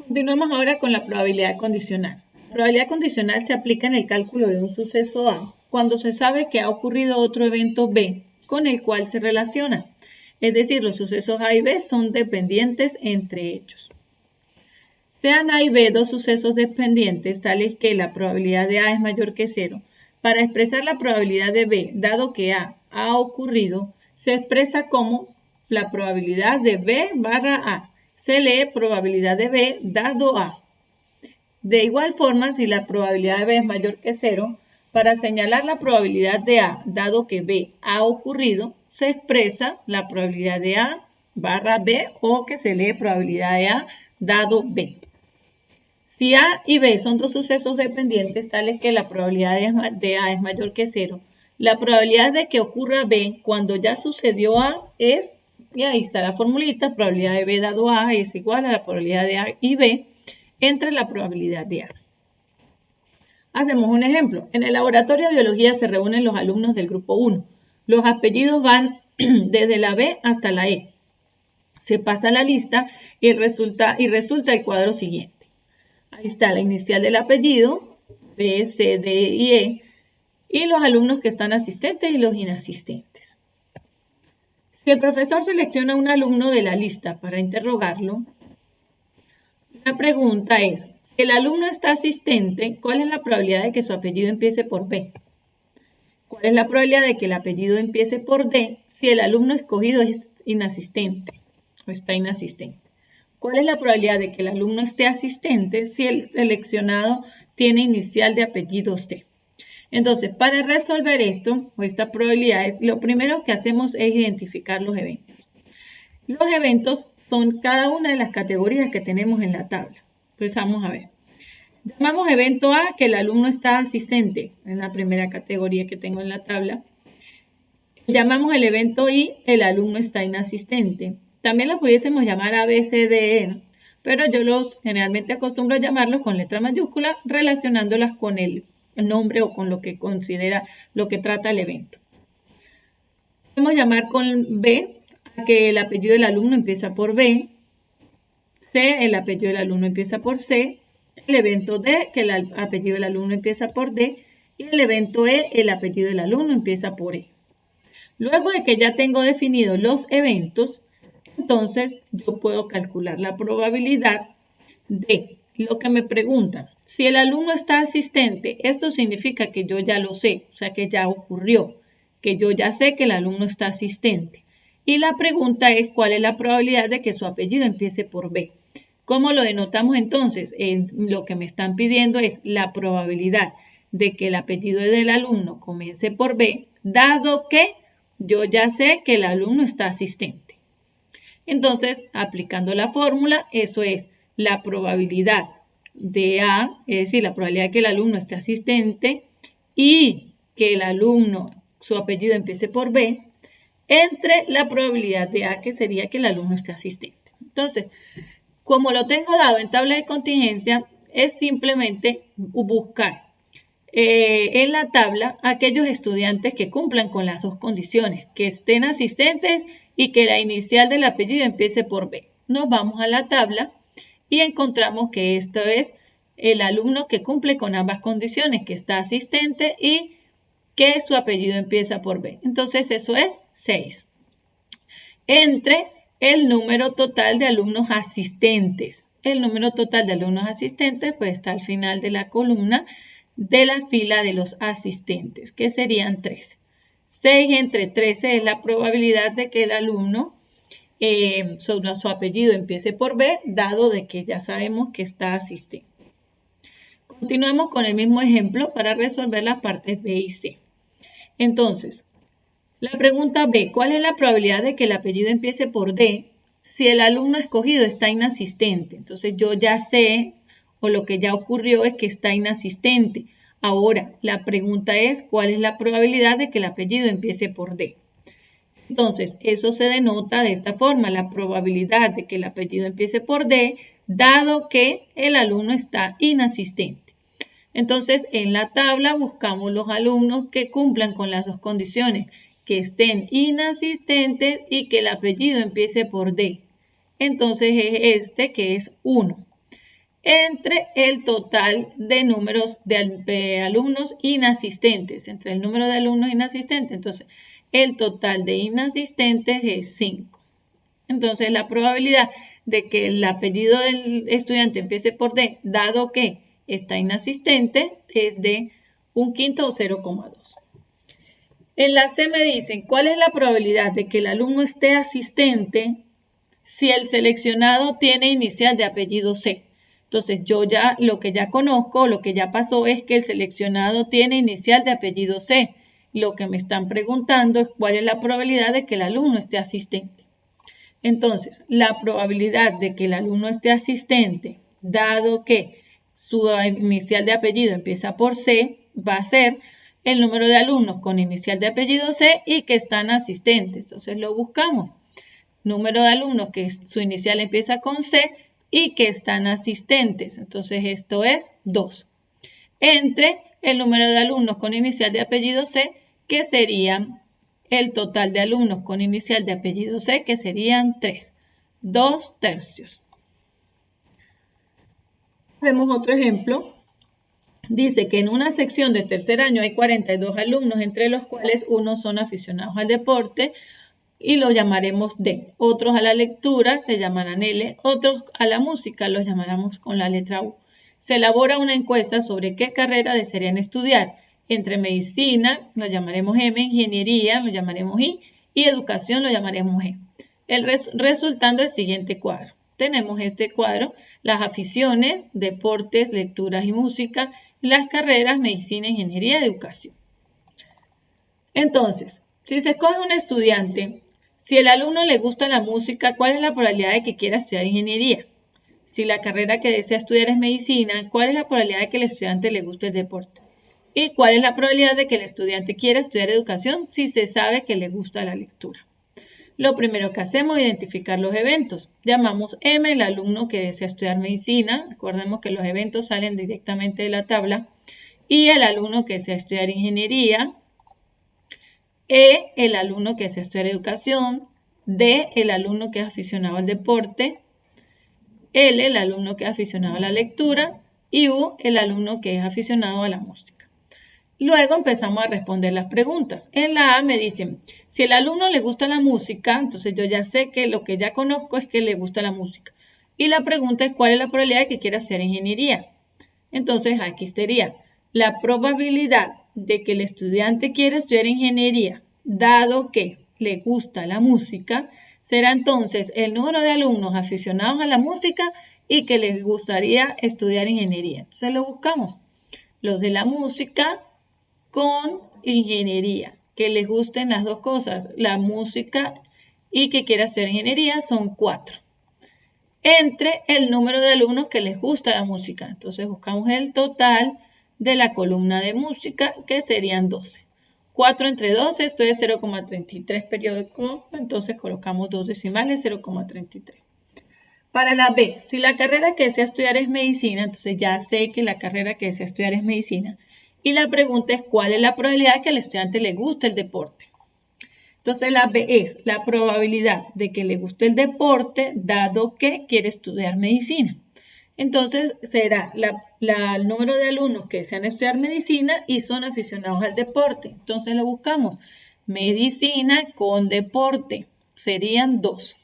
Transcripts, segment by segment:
Continuamos ahora con la probabilidad condicional. La probabilidad condicional se aplica en el cálculo de un suceso A cuando se sabe que ha ocurrido otro evento B con el cual se relaciona. Es decir, los sucesos A y B son dependientes entre ellos. Sean A y B dos sucesos dependientes, tales que la probabilidad de A es mayor que 0. Para expresar la probabilidad de B, dado que A ha ocurrido, se expresa como la probabilidad de B barra A. Se lee probabilidad de B dado A. De igual forma, si la probabilidad de B es mayor que 0, para señalar la probabilidad de A, dado que B ha ocurrido, se expresa la probabilidad de A barra B o que se lee probabilidad de A dado B. Si A y B son dos sucesos dependientes, tales que la probabilidad de A es mayor que 0, la probabilidad de que ocurra B cuando ya sucedió A es, y ahí está la formulita, probabilidad de B dado A es igual a la probabilidad de A y B entre la probabilidad de A. Hacemos un ejemplo. En el laboratorio de biología se reúnen los alumnos del grupo 1. Los apellidos van desde la B hasta la E. Se pasa la lista y resulta el cuadro siguiente. Ahí está la inicial del apellido, B, C, D y E, y los alumnos que están asistentes y los inasistentes. Si el profesor selecciona un alumno de la lista para interrogarlo, la pregunta es, si el alumno está asistente, ¿cuál es la probabilidad de que su apellido empiece por B? ¿Cuál es la probabilidad de que el apellido empiece por D si el alumno escogido es inasistente o está inasistente? ¿Cuál es la probabilidad de que el alumno esté asistente si el seleccionado tiene inicial de apellidos D? Entonces, para resolver esto, o estas probabilidades, lo primero que hacemos es identificar los eventos. Los eventos son cada una de las categorías que tenemos en la tabla. Pues vamos a ver. Llamamos evento A que el alumno está asistente, en la primera categoría que tengo en la tabla. Llamamos el evento I, el alumno está inasistente. También lo pudiésemos llamar A, B, C, D, E, pero yo generalmente acostumbro a llamarlos con letra mayúscula relacionándolas con el nombre o con lo que lo que trata el evento. Podemos llamar con B a que el apellido del alumno empieza por B, C, el apellido del alumno empieza por C, el evento D, que el apellido del alumno empieza por D, y el evento E, el apellido del alumno empieza por E. Luego de que ya tengo definidos los eventos, entonces yo puedo calcular la probabilidad de lo que me preguntan. Si el alumno está asistente, esto significa que yo ya lo sé, o sea que ya ocurrió, que yo ya sé que el alumno está asistente. Y la pregunta es cuál es la probabilidad de que su apellido empiece por B. ¿Cómo lo denotamos entonces? Lo que me están pidiendo es la probabilidad de que el apellido del alumno comience por B, dado que yo ya sé que el alumno está asistente. Entonces, aplicando la fórmula, eso es la probabilidad de A, es decir, la probabilidad de que el alumno esté asistente y que el alumno, su apellido empiece por B, entre la probabilidad de A, que sería que el alumno esté asistente. Entonces, como lo tengo dado en tabla de contingencia, es simplemente buscar en la tabla aquellos estudiantes que cumplan con las dos condiciones, que estén asistentes y que la inicial del apellido empiece por B. Nos vamos a la tabla y encontramos que esto es el alumno que cumple con ambas condiciones, que está asistente y que su apellido empieza por B. Entonces eso es 6. Entre el número total de alumnos asistentes. El número total de alumnos asistentes pues está al final de la columna de la fila de los asistentes, que serían 13. 6 entre 13 es la probabilidad de que el alumno su apellido empiece por B, dado de que ya sabemos que está asistente. Continuamos con el mismo ejemplo para resolver las partes B y C. Entonces, la pregunta B, ¿cuál es la probabilidad de que el apellido empiece por D si el alumno escogido está inasistente? Entonces yo ya sé, o lo que ya ocurrió es que está inasistente. Ahora, la pregunta es, ¿cuál es la probabilidad de que el apellido empiece por D? Entonces, eso se denota de esta forma, la probabilidad de que el apellido empiece por D, dado que el alumno está inasistente. Entonces, en la tabla buscamos los alumnos que cumplan con las dos condiciones, que estén inasistentes y que el apellido empiece por D. Entonces, es este que es 1. entre el total de números de alumnos inasistentes, entre el número de alumnos inasistentes. Entonces, el total de inasistentes es 5. Entonces, la probabilidad de que el apellido del estudiante empiece por D, dado que está inasistente, es de 1/5 o 0,2. En la C me dicen, ¿cuál es la probabilidad de que el alumno esté asistente si el seleccionado tiene inicial de apellido C? Entonces, yo ya, lo que ya conozco, lo que ya pasó es que el seleccionado tiene inicial de apellido C. Lo que me están preguntando es cuál es la probabilidad de que el alumno esté asistente. Entonces, la probabilidad de que el alumno esté asistente, dado que su inicial de apellido empieza por C, va a ser el número de alumnos con inicial de apellido C y que están asistentes. Entonces, lo buscamos. Número de alumnos que su inicial empieza con C y que están asistentes. Entonces, esto es 2. Entre el número de alumnos con inicial de apellido C, que serían el total de alumnos con inicial de apellido C, que serían 3. 2/3. Vemos otro ejemplo. Dice que en una sección de tercer año hay 42 alumnos, entre los cuales unos son aficionados al deporte, y lo llamaremos D. Otros a la lectura se llamarán L, otros a la música los llamaremos con la letra U. Se elabora una encuesta sobre qué carrera desearían estudiar. Entre medicina lo llamaremos M, ingeniería lo llamaremos I y educación lo llamaremos G. Resultando el siguiente cuadro. Tenemos este cuadro, las aficiones, deportes, lecturas y música, las carreras, medicina, ingeniería, educación. Entonces, si se escoge un estudiante, si el alumno le gusta la música, ¿cuál es la probabilidad de que quiera estudiar ingeniería? Si la carrera que desea estudiar es medicina, ¿cuál es la probabilidad de que el estudiante le guste el deporte? ¿Y cuál es la probabilidad de que el estudiante quiera estudiar educación si se sabe que le gusta la lectura? Lo primero que hacemos es identificar los eventos. Llamamos M el alumno que desea estudiar medicina. Recordemos que los eventos salen directamente de la tabla. Y el alumno que desea estudiar ingeniería. E, el alumno que desea estudiar educación. D, el alumno que es aficionado al deporte. L, el alumno que es aficionado a la lectura. Y U, el alumno que es aficionado a la música. Luego empezamos a responder las preguntas. En la A me dicen, si el alumno le gusta la música, entonces yo ya sé que lo que ya conozco es que le gusta la música. Y la pregunta es, ¿cuál es la probabilidad de que quiera hacer ingeniería? Entonces aquí sería la probabilidad de que el estudiante quiera estudiar ingeniería, dado que le gusta la música, será entonces el número de alumnos aficionados a la música y que les gustaría estudiar ingeniería. Entonces lo buscamos. Los de la música con ingeniería, que les gusten las dos cosas, la música y que quiera estudiar ingeniería, son 4. Entre el número de alumnos que les gusta la música. Entonces buscamos el total de la columna de música, que serían 12. 4 entre 12, esto es 0,33 periódico, entonces colocamos 2 decimales, 0,33. Para la B, si la carrera que desea estudiar es medicina, entonces ya sé que la carrera que desea estudiar es medicina. Y la pregunta es, ¿cuál es la probabilidad de que al estudiante le guste el deporte? Entonces la B es la probabilidad de que le guste el deporte, dado que quiere estudiar medicina. Entonces será el número de alumnos que desean estudiar medicina y son aficionados al deporte. Entonces lo buscamos. Medicina con deporte. Serían 2.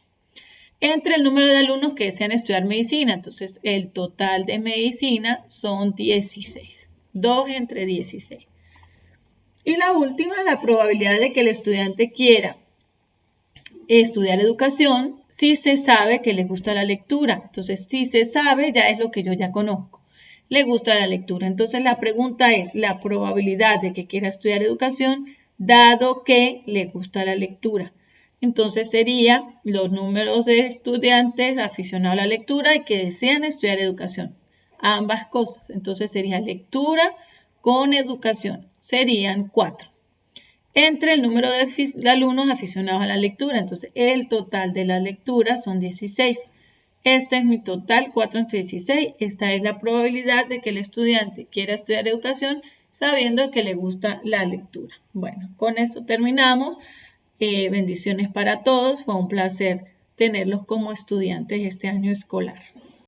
Entre el número de alumnos que desean estudiar medicina. Entonces el total de medicina son 16. 2 entre 16. Y la última, la probabilidad de que el estudiante quiera estudiar educación si se sabe que le gusta la lectura. Entonces, si se sabe, ya es lo que yo ya conozco. Le gusta la lectura. Entonces, la pregunta es la probabilidad de que quiera estudiar educación dado que le gusta la lectura. Entonces, sería los números de estudiantes aficionados a la lectura y que desean estudiar educación. Ambas cosas. Entonces, sería lectura con educación. Serían 4. Entre el número de alumnos aficionados a la lectura. Entonces, el total de la lectura son 16. Este es mi total, 4 entre 16. Esta es la probabilidad de que el estudiante quiera estudiar educación sabiendo que le gusta la lectura. Bueno, con eso terminamos. Bendiciones para todos. Fue un placer tenerlos como estudiantes este año escolar.